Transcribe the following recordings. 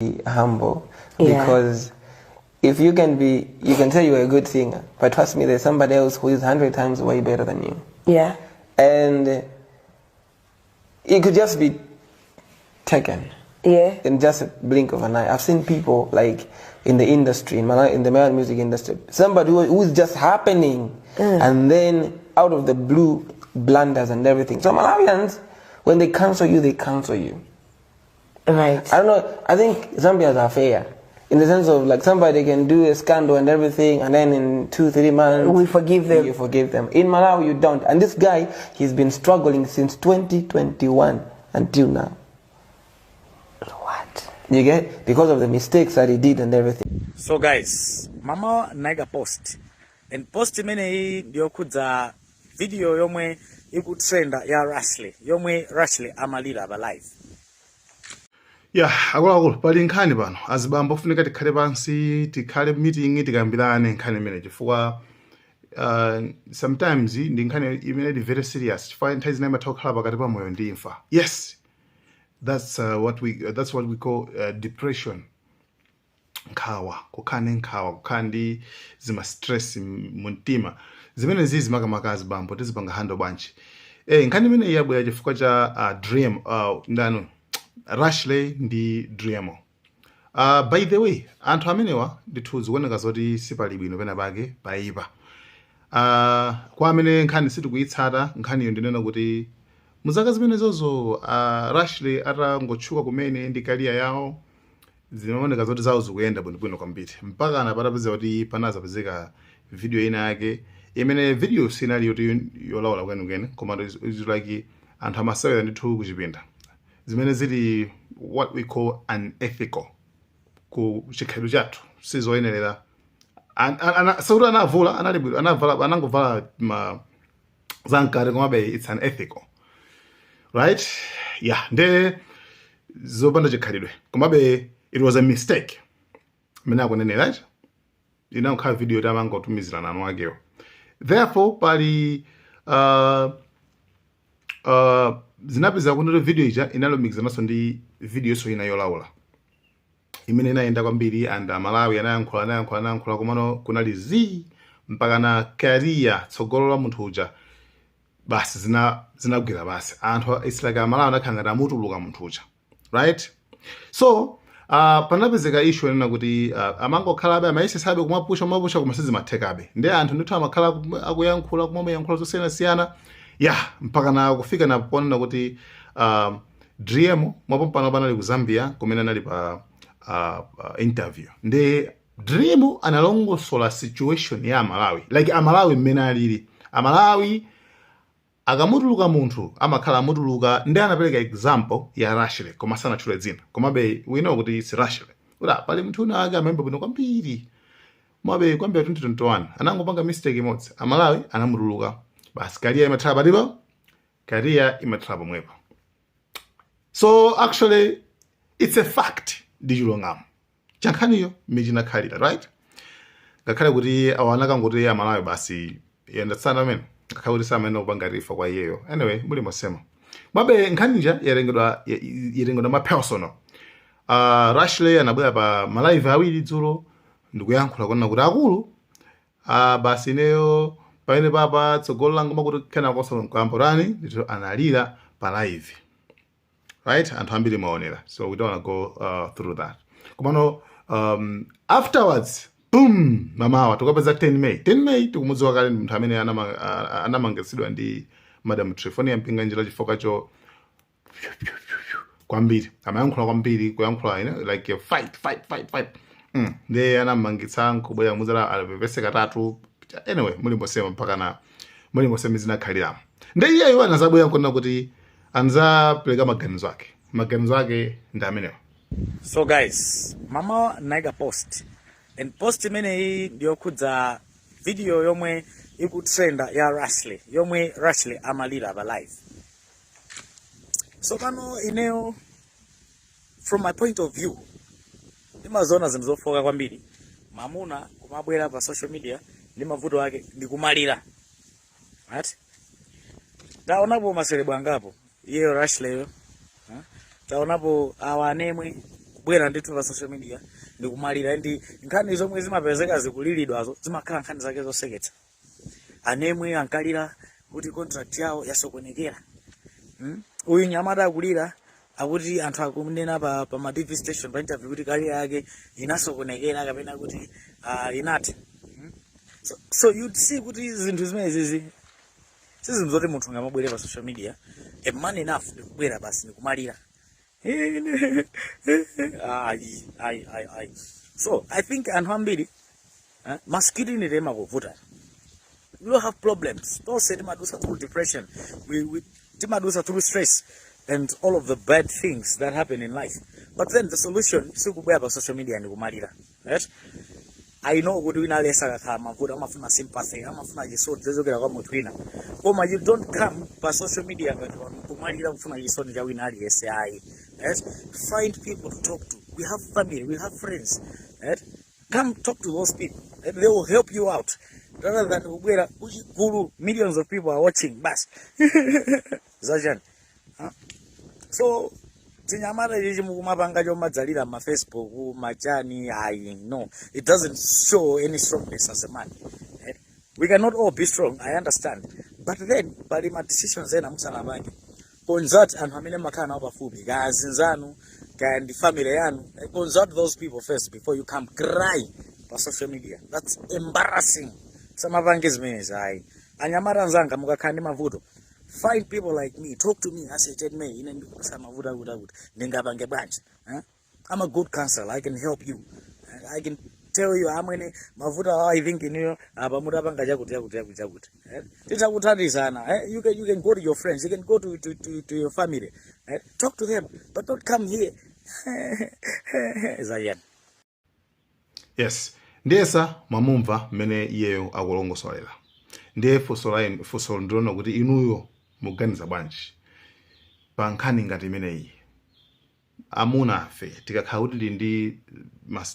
humble because if you can say you're a good singer, but trust me, there's somebody else who is 100 times way better than you. Yeah. And it could just be taken. Yeah. In just a blink of an eye. I've seen people like in the industry, in the Malawi music industry, somebody who's just happening and then out of the blue blunders and everything. So Malawians, when they cancel you, they cancel you. Right. I don't know, I think Zambians are fair. In the sense of like somebody can do a scandal and everything and then in 2-3 months we forgive them. You forgive them. In Malawi you don't. And this guy, he's been struggling since 2021 until now. What? You get? Because of the mistakes that he did and everything. So guys, mama naiga post. And post mene ndio kudza video yomwe ikutrenda ya Rashley. Yomwe Rashley amalira ba live. Yeah, akulu pali nkhani pano. Azibambo funika tikhale pansi, tikhale meeting tikambirane nkhani imene chifukwa sometimes ndi nkhani imene di very serious. Chifukwa nthawi zina imathawa pakati pa moyo ndi imfa. Yes. That's what we call depression. Nkhawa, kukhandi zima stress muntima. Zimene zizi makamaka azibambo tizipanga hando banchi. Nkhani imene yabwera chifukwa cha Dream ndano Rashley ndi Dreamo. By the way, anthu amenewa ndithu zikuoneka zoti sipali bwino pena pake paipa. Kwa amene nkhani sitikuyitsata nkhani iyo ndinena kuti muzaka zimene zozo Rashley atangotchuka kumene ndi career yawo zimaoneka zoti zawo zikuyenda bwino kwambiri. Mpaka anapatapeza kuti panazapezeka video ina yake imene video sinali yoti yolaula kwenikweni koma is like anthu amasewera ndithu kuchipinda. Zimene zili what we call unethical ku chikhalidwe chathu sizoyenerera. Sauti anavula anangovala zankare komabe it's unethical. Right? Yeah, nde zopanda chikhalidwe komabe it was a mistake. Mina akunene, right? Inakhala video tamangotumizira nanu akewo. Therefore pali zinapeza kunelo video ija inalomikiza naso ndi video so inayolaula imene inaenda kwambiri and Malawi anayankhula komano kunali zi mpaka na career tsogolo la munthu uja basi zinagwira basi anthu it's like Malawi anakhangata mutuluka munthu uja, right? So panapezeka issue ena kuti amangokhalabe amayisesabe kumapusha koma sizimathekabe ndi anthu ndithu amakhala akuyankhula kumayankhula zosiyanasiyana. Yeah, mpaka na kufika na ponena kuti Dreamo mwapompano panali ku Zambia kumene anali pa interview. Ndi Dreamo analongosola situation ya Malawi. Like Malawi mmene alili. Malawi akamutuluka munthu amakhala amutuluka ndi anapereka example ya Rashley koma sanatchule dzina. Komabe we know kuti it's Rashley. Ula pali munthu una ake amemba bwino kwambiri. Mwabe kwambiri 2021 anangopanga mistake imodzi. Malawi anamutuluka. Bas career imathala palipo, career imathala pomwepo. So actually it's a fact ndichilungamo. Chankhaniyo mijina khalira, right? Ngakhale kuti awanaka ngoti ya Malawi basi yendetsana amene. Ngakhale kuti samene kupanga rifa kwa iyeyo. Anyway, muli mosema. Mwabe nkhanija yarengedwa ma personal. Rashley anabwera pa malive awiri dzulo ndikuyankhula kona kuti akulu basi neyo paine papa tsogolo langu makuti kena koso nkamporani ndito analira pa live, right? Anthu ambiri maonera, so we don't want to go through that. Komano afterwards boom mamawa tukapeza 10 May tikumudziwa kale munthu amene anamangisidwa ndi Madam Trifonia mpinga njira chifukwa cho kwambiri amayankhula kwambiri kuyankhula like fight ndiye anamangitsa nkubwera muzala alipepese katatu. Anyway, muli mosema mpaka na muli mosema zinakhalira. Ndiye iyeyo anazabwera kona kuti anzapereka maganizo ake ndi amenewa. So guys, mama naiga post. And post imene ndio kudza video yomwe ikutrenda ya Rashley. Yomwe Rashley amalira ba live. So pano ineo from my point of view imazona zinizofoka kwambiri. Mamuna kumabwera pa social media ndi mavuto wake ndikumalira. Right? Taonapo maselebwa ngapo. Iyo Rashley yo. Taonapo awanemwe kumabwera ndithu pa social media ndikumalira ndi nkhani zomwe zimapezeka zikulilidwazo zimakhala nkhani zake zoseketsa. Anemwe ankalira kuti contract yawo yasokonekera. Uyu nyamata akulira akuti anthu akunena pa ma TV station pa interview kuti career yake inasokonekera kapena kuti inati. So you'd see kuti zinthu zimenezi sizinthu zoti munthu ngamabwere pa social media a man enough kubwera basi nikumalira. So I think anthu ambiri masculinity emakuvuta. We don't have problems. Don't say timadusa through depression. We timadusa through stress and all of the bad things that happen in life. But then the solution is to social media and kumalira. Right? I know kuti wina lesa kakhala mavuto amafuna sympathy amafuna chisoni chozokera kwa munthu wina. Koma you don't come pa social media ngati kumalira kufuna chisoni cha wina aliyese ayi. Right? Find people to talk to. We have family, we have friends. Right? Come talk to those people. And they will help you out. Rather than kubwera uchikulu millions of people are watching bas. Zajan. So tinyamara ichi mukumapanga chomadzalira ma Facebook machani no, it doesn't show any strongness as a man. We cannot all be strong, I understand, but then pali ma decisions ena musanapange consult anthu amene makhala nawo pafupi kazinzanu kandi family yanu. Consult those people first before you come cry pa social media. That's embarrassing. Samapange zimenezi ayi anyamara nzanga mukakhala ndi mavuto, find people like me, talk to me. I say, Ted May, ine ndikusa mavuta kuti ndingapange bwanji. I'm a good counselor, I can help you. I can tell you how many mavuta I think in you abamuta panga chakuti. Titakuthandizana. You can go to your friends, you can go to your family. Talk to them, but don't come here. Zayan. Yes. Ndesa mamumva mene iyeyo akulongosolera. Ndiye fosolo ndilona kuti inuyo muganiza bwanji pa nkhani ngati imeneyi. Amuna afe tikakhala kuti tili ndi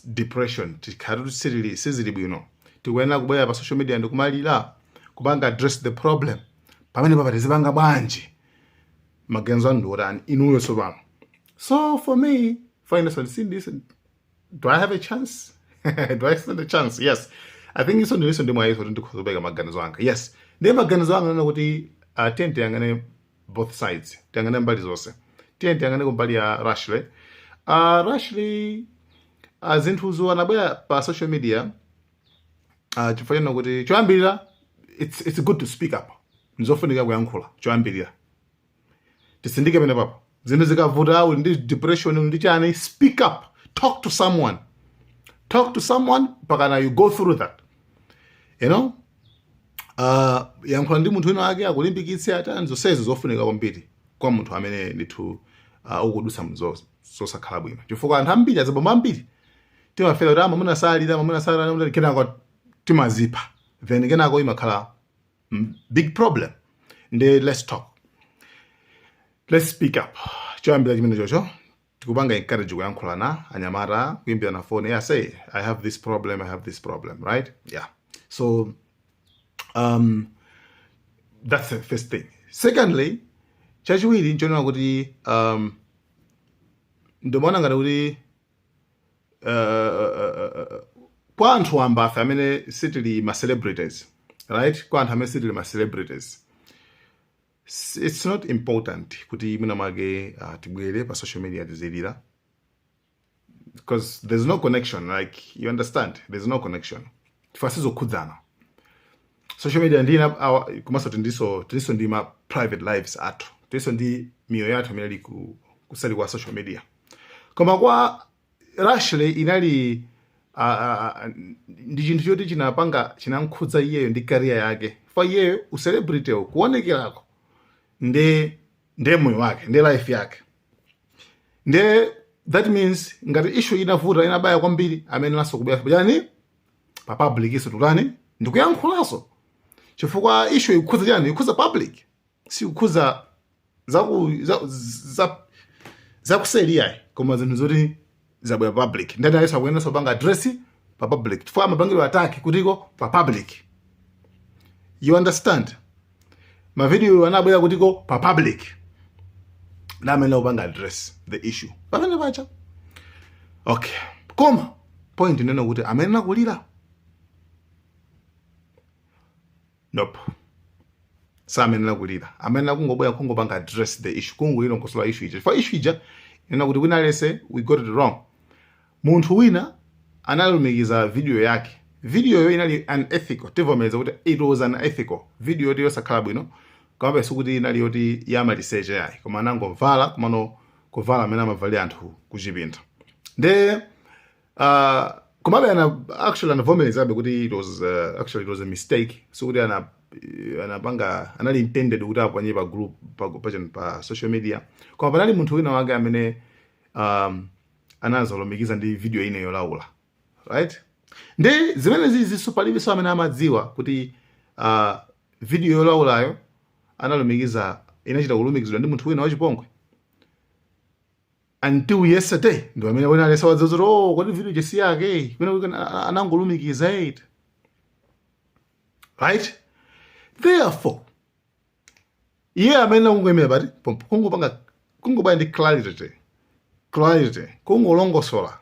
depression, tikakhala kuti sizili bwino, tikuyenera kubwera pa social media ndikumalira kupanga address the problem. Pamene papa tizipanga bwanji maganizo anu ndiotani inuyo tsopano. So for me, find us and this. Do I have a chance? Do I stand a chance? Yes. I think iso ndi mwa iso ndikuzobeka maganizo anga. Yes. Ndiye maganizo anga nana kuti tente yangane both sides. Tiyangane mbali zonse. Tente yangane kumbali ya Rashley. Rashley zinthuzo anabwera pa social media chifukwa kuti choyambirira it's good to speak up. Nzofunika kuyankhula choyambirira. Tisindike pene papa. Zinthu zikavuta uli ndi depression ndi chani, speak up. Talk to someone. Talk to someone, pakana you go through that. You know? Yankhula ndi munthu wina ake akulimbikitse atanzo sezo zofunika kwambiri kwa munthu amene ndithu ukudusa zosakhala bwino. Chifukwa anthu ambiri azabambo ambiri timafera kuti mamuna salira kenako timazipa. Then kenako imakhala big problem. Nde let's talk. Let's speak up. Choyambira chimene chocho. Tikubanga encourage kuyankhulana anyamara kuimbira na phone. Yeah, say I have this problem, right? Yeah. So that's the first thing. Secondly, chachiwiri nchonera kuti ndomona ngati kuti kwa anthu ambafe amene sitili ma celebrities, right? Kwa anthu amene sitili ma celebrities, it's not important kuti mwina mwake tibwere pa social media tizilira, because there's no connection. Like, you understand, there's no connection. Tifasizo kudzana social media ndina kumaso tindiso ndi ma private lives atu, tindiso ndi miyo yathu amene kusali kwa social media. Koma kwa Rashley inali ndi chinthu choti chinamkhudza iyeyo ndi career yake. For iyeyo ucelebrity kuonekerako nde moyo wake, nde life yake. Nde that means ngati issue inavuta inabaya kwambiri amene naso kubera bajani pa public iso tulani ndikuyankhulaso. Chifukwa issue ikhuza jani, ikhuza public, si ikhuza za kuseliya koma zinthu zoti zabwera public. Ndani alisa kuyenda sobanga address pa public. Chifukwa mabangiro ataki kutiko pa public. You understand? Ma video anabwera kutiko pa public. Namene ubanga address the issue. Pamene pacha. Okay, koma point neno kuti amene akulira nope, samene akulira amene akungobwera kungopanga address the issue kungulira nkosola issue ija for issue ija nena kuti wina lese we got it wrong. Munthu wina analumikiza video yake, video yo inali unethical, tivomeza kuti it was unethical video yoti yosakhala bwino kama sukuti inali yoti yamaliseche yayi koma anangovala kumano kuvala amene amavali anthu kuchipinda nde komabe actually anavomerezabe kuti it was a mistake sukuti anapanga anali intended kuti apanye pa group pa social media koma panali munthu wina wake amene anazolomikiza ndi video ine yolaula, right? Nde zimene ziziso palibiso amene amadziwa kuti video yolaulayo analomikiza inachita kulumikizidwa ndi munthu wina wachipongwe until yesterday ndo amene wena alesa wadzozoro kodi video jesi yake wina anangolumikiza it, right? Therefore iye amene kungwemera pati kungobaya ndi clarity kungolongosola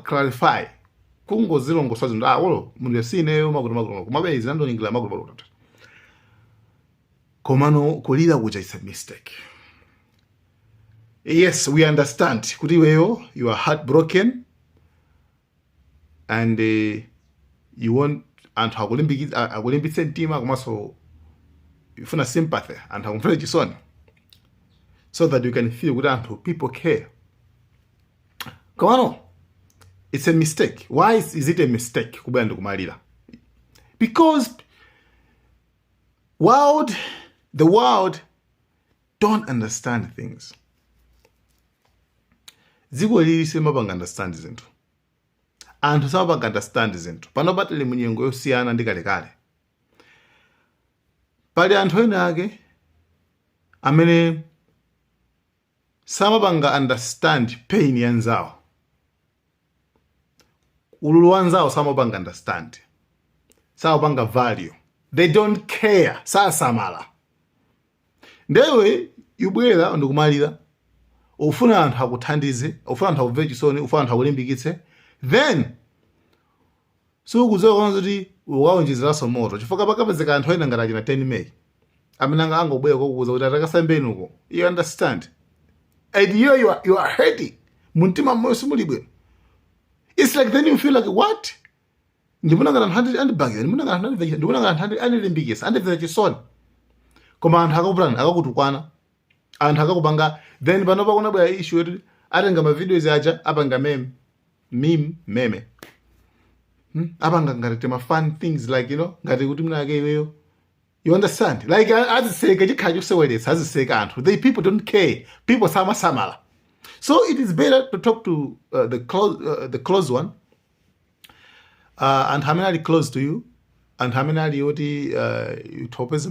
clarify kungozilongosola zinthu olo munthu yasineyo makuti kumabe zinandonyingila makuti komano kulira kuja is a mistake. Yes, we understand kuti iweyo you are heartbroken and you want anthu akulimbitse mtima komanso ufuna sympathy anthu akumvera chisoni so that you can feel kuti anthu people care. Komano it's a mistake. Why is it a mistake kubaya ndikumalira? Because the world don't understand things. Dziko lili simapanga understand zinthu. Anthu samapanga understand zinthu. Panobatele munyengo yosiyana ndi kalekale. Pali anthu ena ake amene samapanga understand pain yanzawo. Ululu wanzawo samapanga understand. Samapanga value. They don't care. Sasamala. Ndewe yubwera ndikumalira ufuna anthu akuthandize, ufuna anthu akubve chisoni, ufuna anthu akulimbikitse, then sukudziwa kwanza kuti ukaonjezeraso moto chifukwa pakapezeka anthu ena ngati achina 10 May amene angobwera kukuza kuti atakasambeni uko. You understand? And you are hurting. Muntima mmoyo simuli bwino. It's like then you feel like what? Ndimuna ngati anthu andibagera, ndimuna ngati anthu andilimbikitsa, andibvera chisoni. Koma anthu akakupulana akakutukwana anthu akakupanga then panopa kunabwera issue yoti atenga ma videos aja apanga meme apanga ngati ma fun things like ngati kuti mna ake iweyo. You understand? Like aziseka chikhala choseweretsa aziseka anthu. They people don't care. People samala. So it is better to talk to the close one and how many are close to you and how many are yoti utopes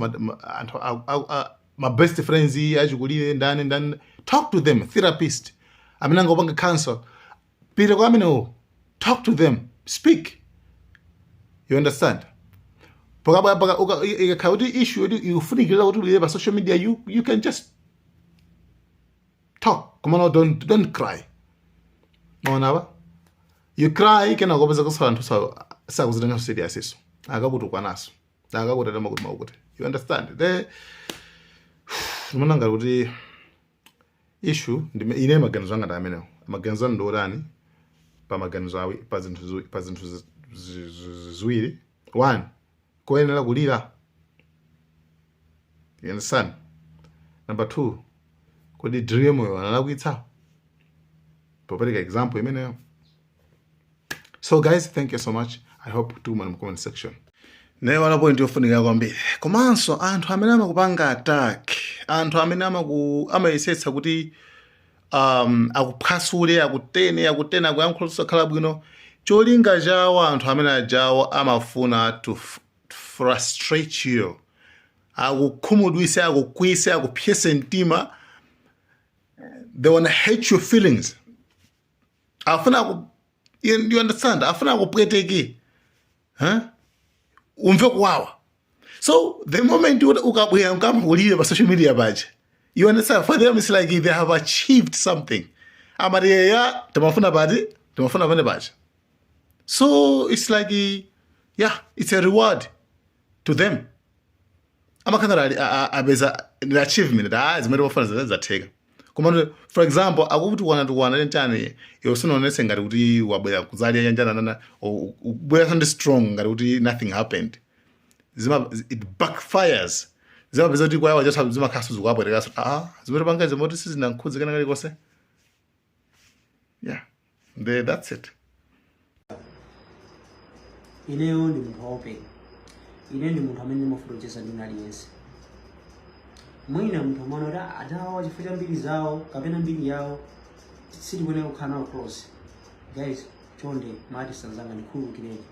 my best friends ajukulire ndani talk to them. Therapist amene angopanga counsel pita kwa amene talk to them, speak. You understand? Paka ikakauti issue ufunikira kuti ulire pa social media you can just talk. Come on, don't cry. Maona you cry kana kopeza kusala anthu sakuzitenga serious iso akakutukwa naso akakutata makuti. You understand? Ndimanga kuti issue ine maganizo anga ndamene maganizo ndorani pa maganizo awi pa zinthu ziwiri. One, kuyenera kulira. You understand? Number two, kodi dream yo analakwitsa. Popereka example imeneyo. So guys, thank you so much. I hope to mu comment section. Ne wala point yofunika kwambiri. Komanso anthu amene amakupanga attack, anthu amene amayesetsa kuti akuphwasule, akutena kuyankhula khala bwino. Cholinga chawo anthu amene ajawo amafuna to frustrate you. Akukhumudwise, akukwise, akupyese mtima. They want to hate your feelings. You understand? Afuna kupweteke. Umve kuwawa. So the moment ukabwera ukamulira pa social media baje, you understand? For them it's like they have achieved something. Amariya tamafuna badi timafuna pamene paja. So it's like yeah, it's a reward to them. Amakhala abeza the achievement zimene wafana zatheka. Koma for example akuti kuwana lenchani yosunonese ngati kuti wabwera kuzali yanjana nana ubwera sound strong ngati kuti nothing happened. It backfires. Zimapeza kuti kwawo just zimakhasu zikubwera zimene panga zimoti sizinankhudze kana kali kose. Yeah. That's it. Ineyo ndi munthu open. Ine ndi munthu amene ndimafotokoza ndi aliyense. Mwina munthu amene adawa chifukwa cha mbiri zawo kapena mbiri yawo sitikuyenera kukhala nawo close. Guys, chonde mati sanzanga ndikhululukireni.